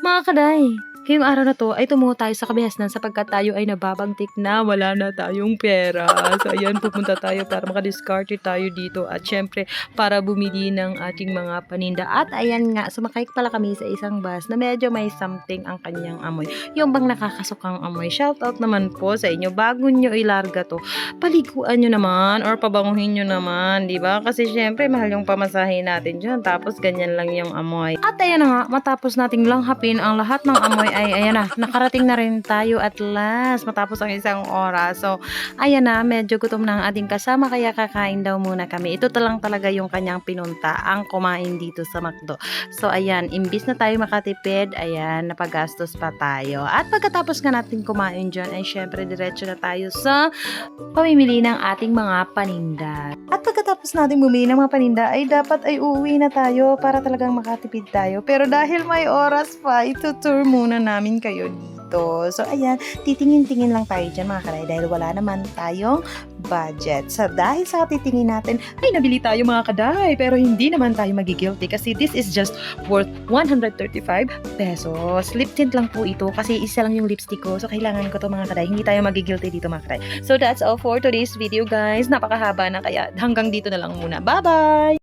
Mga kaday, ngayong araw na 'to ay tumungo tayo sa kabihasnan sapagkat tayo ay nababangtik na wala na tayong pera. So ayan, pupunta tayo para makadiskarte tayo dito at siyempre para bumili ng ating mga paninda. At ayan nga, sumakay pala kami sa isang bus na medyo may something ang kanyang amoy. Yung bang nakakasukang amoy. Shoutout naman po sa inyo. Bago nyo ilarga 'to, paliguan nyo naman or pabanguhin nyo naman, 'di ba? Kasi siyempre mahal yung pamasahe natin diyan. Tapos ganyan lang yung amoy. At ayan na nga, matapos nating langhapin ang lahat ng amoy ay ayan na, nakarating na rin tayo at last matapos ang isang oras. So, ayan na, medyo gutom na ang ating kasama kaya kakain daw muna kami. Ito lang talaga yung kanyang pinunta, ang kumain dito sa McDo. So, ayan, imbis na tayo makatipid, ayan, napagastos pa tayo. At pagkatapos nga natin kumain dyan, ay syempre diretso na tayo sa pamimili ng ating mga paninda. At pagkatapos natin bumili ng mga paninda, ay dapat ay uuwi na tayo para talagang makatipid tayo. Pero dahil may oras pa, itutour muna namin kayo dito. So, ayan, titingin-tingin lang tayo dyan mga karay dahil wala naman tayong budget. So, dahil sa titingin natin, ay nabili tayo mga kaday. Pero hindi naman tayo magigilty kasi this is just worth 135 pesos. Lip tint lang po ito kasi isa lang yung lipstick ko. So, kailangan ko to mga kaday. Hindi tayo magigilty dito mga kaday. So, that's all for today's video guys. Napakahaba na kaya hanggang dito na lang muna. Bye-bye!